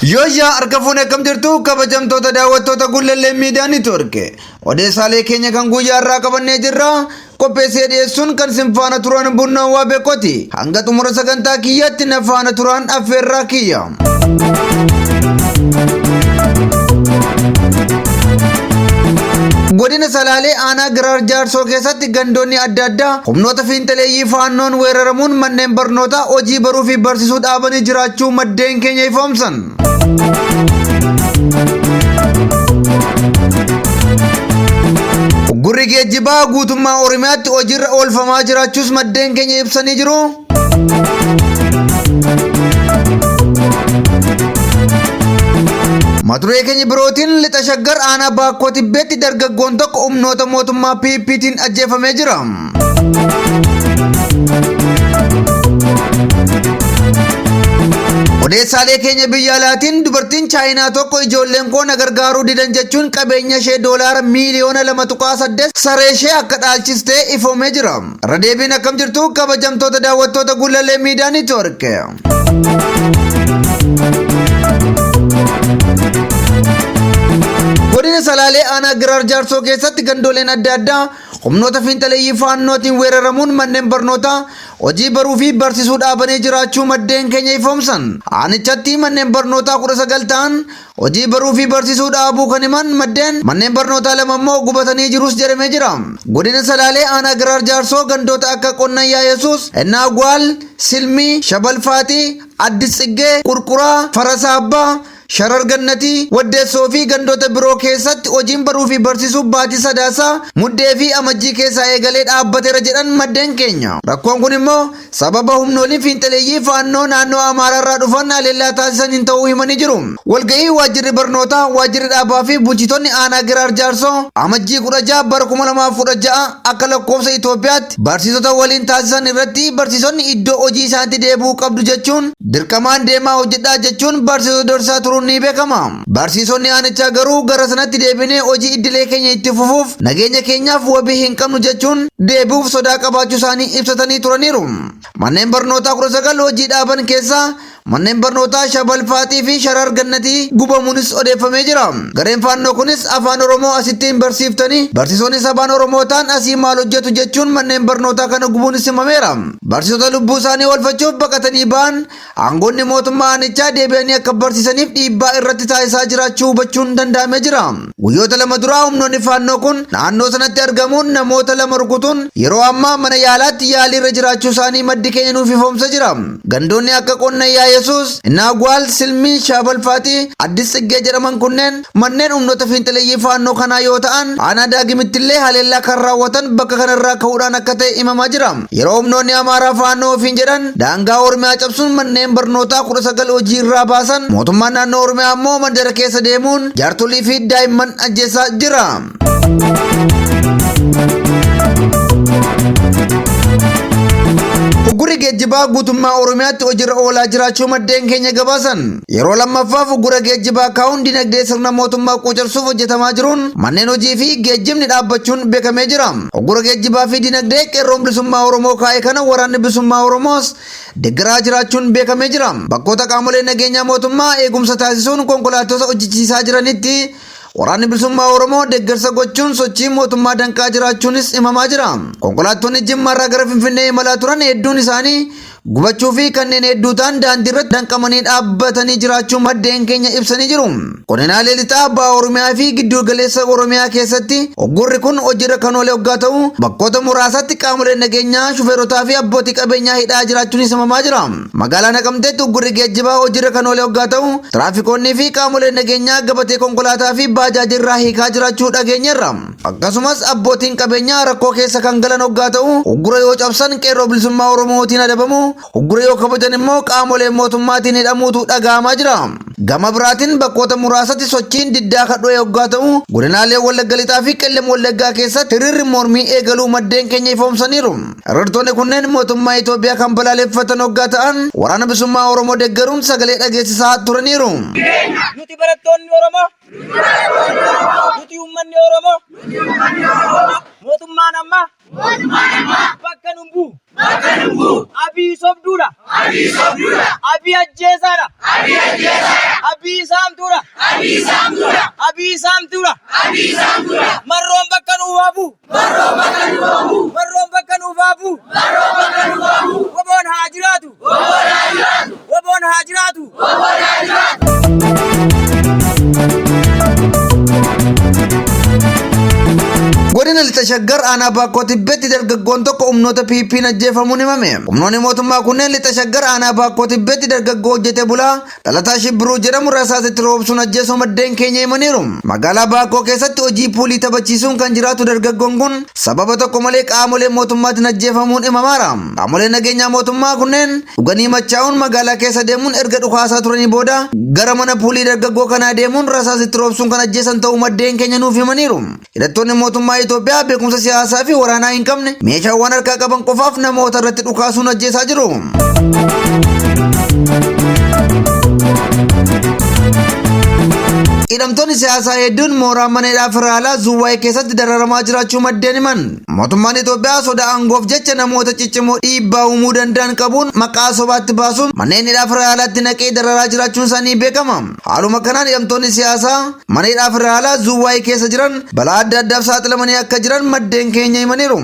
Yoya argafune kam jirtu kabajamtoota daawwattoota Gullallee Miidiyaa Niitoork. Odeessaalee keenya kan guyyaa irraa qabannee jirra. Qopheessee dhiyeessuun kan sin faana turan Bunnaa waa beekoti. Hanga xumura sagantaa kiyyaatti na faana turan affeerraa kiyya. Godina Salaalee aanaa Giraar Jaarsoo keessatti gandoonni adda addaa humnoota fiinxaleeyyii faannoon weeraramuun manneen barnootaa hojii baruu fi barsiisuu dhaabanii jiraachuu maddeen keenya ifoomsan. Gurri geejjibaa guutummaa Oromiyaatti hojiirra oolfamaa jiraachuus maddeen keenya ibsanii jiru. Maturee keenya birootiin lixa shaggar aanaa Baakkoo Tibbeetti dargaggoon tokko humnoota mootummaa PPtiin ajjeefamee jira. Odeessaalee keenya biyya alaatiin dubartiin Chaayinaa tokko ijoolleen koo na gargaaruu didan jechuun qabeenya ishee doolaara miliyoona 2.8 saree ishee akka dhaalchistee ifoomee jira. Irra deebiin akkam jirtu kabajamtoota daawwattoota Gullallee Miidiyaa Niitoork. Godina Salaalee aanaa Giraar Jaarsoo keessatti gandooleen adda addaa humnoota fiinxaleeyyii faannootiin weeraramuun manneen barnootaa hojii baruu fi barsiisuu dhaabanii jiraachuu maddeen keenya ifoomsan. Aanichatti manneen barnootaa 19 ta'an hojii baruu fi barsiisuu dhaabuu kan himan maddeen manneen barnootaa lama immoo gubatanii jirus jedhamee jira. Godina Salaalee aanaa Giraar Jaarsoo gandoota akka Qonnayyaa Yesuus, Ennaagwaal, Silmii, Shabalfaatii, Addis Tsiggee, Qurquraa, Farasaa Abbaa, Sharar Gannatii, Waddeessoo fi gandoota biroo keessatti hojiin baruu fi barsiisuu baatii sadaasaa muddee fi amajjii keessaa eegalee dhaabbateera jedhan maddeen keenya. Rakkoon kun immoo sababa humnooliin fiinxaleeyyii faannoo naannoo Amaaraarraa dhufan haleellaa taasisaniin ta'uu himanii jiru. Walgahii waajjirri barnootaa, waajjirri dhaabaa fi bulchitoonni aanaa Giraar Jaarsoo amajjii 16 bara 2016 akka lakkoofsa Itoophiyaatti barsiisota waliin taasisan irratti barsiisonni iddoo hojii isaaniitti deebi'uu qabdu jechuun dirqamaan deemaa hojjedhaa jechuun barsiisota dorsaa turuun ni beekama. Barsiisonni aanichaa garuu gara sanatti deebinee hojii idilee keenya itti fufuuf nageenya keenyaaf wabii hin qabnu jechuun deebi'uuf sodaa qabaachuu isaanii ibsatanii turaniiru. Manneen barnootaa 19 hojii dhaaban keessaa manneen barnootaa Shabalfaatii fi Sharar Gannatii gubamuunis odeeffamee jira. Gareen faannoo kunis afaan Oromoo asittiin barsiiftanii barsiisonni afaan Oromoo ta'an asii maal hojjetu jechuun manneen barnootaa kana gubuunis himameera. Barsiisota lubbuu isaanii oolfachuuf baqatanii ba'an aangoonni mootummaa aanichaa deebi'anii akka barsiisaniif dhiibbaa irratti taasisaa jiraachuu hubachuun danda'amee jira. Guyyoota lama duraa humnoonni faannoo kun naannoo sanatti argamuun namoota lama rukutuun yeroo ammaa mana yaalaatti yaalii irra jiraachuu isaanii maddi keenya nuuf ifoomsa jira. Gandoonni akka Qonnayyaa Yesuus, Ennaagwaal, Silmii, Shabalfaatii, Addis Tsiggee jedhaman kunneen manneen humnoota fiinxaleeyyii faannoo kanaa yoo ta'an aanaa Daagimittillee haleellaa kan raawwatan bakka kanarraa ka'uudhaan akka ta'e himamaa jira. Yeroo humnoonni Amaaraa faannoo ofiin jedhan daangaa Oromiyaa cabsuun manneen barnootaa 19 hojii irraa baasan mootummaan naannoo Oromiyaa ammoo mandara keessa deemuun jaartolii fi daa'imman ajjeesaa jira. Gurri geejjibaa guutummaa Oromiyaatti hojiirra oolaa jiraachuu maddeen keenya gabaasan. Yeroo lammaffaaf gurra geejjibaa kaa'uun dinagdee sirna mootummaa quucarsuuf hojjetamaa jiruun manneen hojii fi geejjibni dhaabbachuun beekamee jira. Gurra geejjibaa fi dinagdee qeerroon bilisummaa Oromoo kaa'e kana waraanni bilisummaa Oromoos deeggaraa jiraachuun beekamee jira. Bakkoota qaamolee nageenyaa mootummaa eegumsa taasisuun konkolaattota hojjechiisaa jiranitti waraanni bilisummaa Oromoo deeggarsa gochuun sochii mootummaa danqaa jiraachuunis himamaa jira. Konkolaattonni Jimmaarraa gara Finfinnee imalaa turan hedduun isaanii gubachuu fi kanneen hedduu ta'an daandii irratti danqamanii dhaabbatanii jiraachuu maddeen keenya ibsanii jiru. Godinaalee lixaa baha Oromiyaa fi giddu galeessa Oromiyaa keessatti gurri kun hojiirra kan oole hoggaa ta'u bakkoota muraasatti qaamoleen nageenyaa shufeerotaa fi abbootii qabeenyaa hidhaa jiraachuunis himamaa jira. Magaalaa Naqamteetti gurri geejjibaa hojiirra kan oole hoggaa ta'u tiraafikoonni fi qaamoleen nageenyaa gabatee konkolaataa fi baajaajirraa hiikaa jiraachuu dhageenyeerra. Akkasumas abbootiin qabeenyaa rakkoo keessa kan galan hoggaa ta'u gurra yoo cabsan qeerroo bilisummaa Oromootiin adabamu, gurra yoo kabajan immoo qaamolee mootummaatiin hidhamuutu dhaga'amaa jira. Gama biraatiin bakkoota muraasatti sochiin diddaa kadhoo yoggaa ta'u godinaalee Wallagga Lixaa fi Qellem Wallaggaa keessatti hiriirri mormii eegaluu maddeen keenya ifoomsaniiru. Hiriirtonni kunneen mootummaa Itoophiyaa kan balaaleffatan yoggaa ta'an waraana bilisummaa Oromoo deeggaruun sagalee dhageessisaa turaniiru. Nuti barattoonni Oromoo, nuti uummanni Oromoo, mootummaan ammaa bakka nun bu'u. Abii sobduudha. Abii ajjeesaadha. Abii saamtuudha. Marroon bakka nuuf hafu. Woboon haa jiraatu. Godina Lixa Shaggar aanaa Baakkoo Tibbeetti dargaggoon tokko humnoota PP'n ajjeefamuun himame. Humnoonni mootummaa kunneen Lixa Shaggar aanaa Baakkoo Tibbeetti dargaggoo hojjete bulaa Dhalataa Shibbiruu jedhamu rasaasatti roobsuun ajjeesuu maddeen keenya himaniiru. Magaalaa Baakkoo keessatti hojii puulii taphachiisuun kan jiraatu dargaggoon kun sababa tokko malee qaamolee mootummaatiin ajjeefamuun himamaara. Qaamoleen nageenyaa mootummaa kunneen dhuganii machaa'uun magaalaa keessa deemuun erga dhukaasaa turanii booda gara mana puulii dargaggoo kanaa deemuun rasaasatti roobsuun kan ajjeesan ta'uu maddeen keenya nuuf himaniiru. Hidhattoonni mootummaa Itoophiyaa beekumsa siyaasaa fi waraanaa hin qabne meeshaawwan harkaa qaban qofaaf namoota irratti dhukaasuun ajjeesaa jiru. Hidhamtoonni siyaasaa hedduun mooraa mana hidhaa federaalaa Zuwaayee keessatti dararamaa jiraachuu maddeen himan. Mootummaan Itoophiyaa sodaa aangoof jecha namoota ciccimoo dhiibbaa uumuu danda'an qabuun maqaa sobaatti baasuun manneen hidhaa federaalaatti naqee dararaa jiraachuun isaanii beekama. Haaluma kanaan hidhamtoonni siyaasaa mana hidhaa federaalaa Zuwaayee keessa jiran balaa adda addaaf saaxilamanii akka jiran maddeen keenya himaniiru.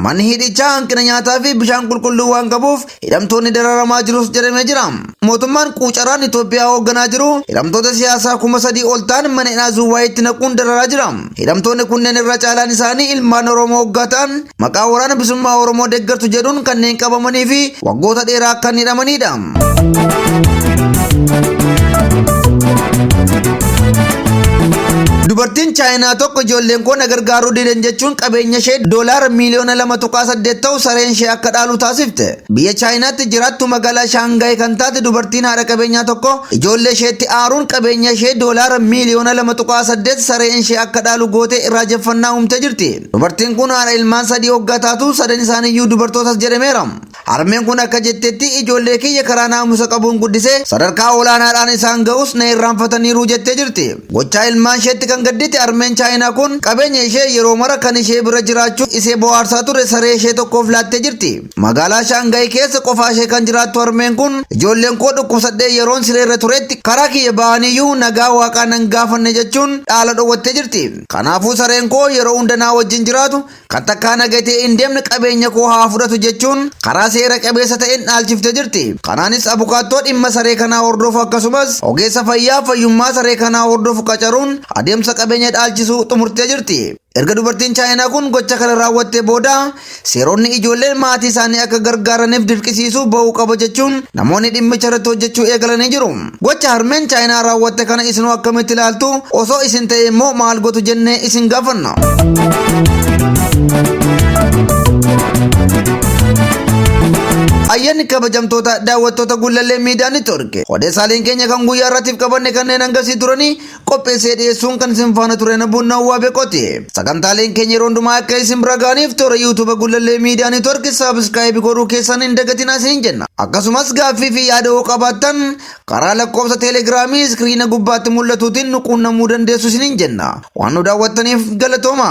Manni hidhichaa hanqina nyaataa fi bishaan qulqulluu waan qabuuf hidhamtoonni dararamaa jirus jedhamee jira. Mootummaan quucaraan Itoophiyaa hoogganaa jiru hidhamtoota siyaasaa 3,000 ol ta'an mana hidhaa Zuwaayeetti naquun dararaa jira. Hidhamtoonni kunneen irra caalaan isaanii ilmaan Oromoo hoggaa ta'an maqaa waraana bilisummaa Oromoo deeggartu jedhuun kanneen qabamanii fi waggoota dheeraa kan hidhamanidha. Dubartiin Chaayinaa tokko ijoolleen koo na gargaaruu didan jechuun qabeenya ishee doolaara miliyoona 2.8 ta'u sareen ishee akka dhaalu taasifte. Biyya Chaayinaatti jiraattu magaalaa Shaangaay kan taate dubartiin haadha qabeenyaa tokko ijoollee isheetti aaruun qabeenya ishee doolaara miliyoona 2.8 sareen ishee akka dhaalu gootee irraajeffannaa uumtee jirti. Dubartiin kun haadha ilmaan 3 hoggaa taatu sadan isaaniiyyuu dubartootas jedhameera. Harmeen kun akka jettetti ijoollee kiyya karaa naamusa qabuun guddisee sadarkaa olaanaadhaan isaan ga'us na irraanfataniiru jettee jirti. Gochaa ilmaan isheetti kan gaddite harmeen Chaayinaa kun qabeenya ishee yeroo mara kan ishee bira jiraachuu ishee bohaarsaa ture saree ishee tokkoof laattee jirti. Magaalaa Shaangaay keessa qofaa ishee kan jiraattu harmeen kun ijoolleen koo dhukkubsadhee yeroon sireerra turetti karaa kiyya ba'aniyyuu nagaa waaqaa nan gaafanne jechuun dhaala dhowwattee jirti. Kanaafuu sareen koo yeroo hunda naa wajjin jiraatu kan takkaa nagatee hin deemne qabeenya koo haa fudhatu jechuun karaa seera qabeessa ta'een dhaalchiftee jirti. Kanaanis abukaattoo dhimma saree kanaa hordofu akkasumas ogeessa fayyaa fayyummaa saree kanaa hordofu qacaruun adeemsa qabeenya dhaalchisuu xumurtee jirti. Erga dubartiin Chaayinaa kun gocha kana raawwattee booda seeronni ijoolleen maatii isaanii akka gargaaraniif dirqisiisuu ba'uu qaba jechuun namoonni dhimmicha irratti hojjechuu eegalanii jiru. Gocha harmeen Chaayinaa raawwatte kana isinoo akkamitti ilaaltu? Osoo isin ta'e immoo maal gootu jennee isin gaafanna. Ayyaanni kabajamtoota daawwattoota Gullallee Miidiyaa Neetwoork odeessaaleen keenya kan guyyaa irraatiif qabanne kanneen hangasii turanii qopheessee dhiyeessuun kan isin faana ture Nabuun Nawwaa Beekooti. Sagantaaleen keenya yeroo hundumaa akka isin bira ga'aniif toora YouTube Gullallee Miidiyaa Neetwoork saabskiraayib godhuu keessan hin dagatinaa isin jenna. Akkasumas gaaffii fi yaada yoo qabaattan karaa lakkoofsa teelegiraamii iskiriina gubbaatti mul'atuutiin nu quunnamuu dandeessu isin jenna. Waan nu daawwattaniif galatooma.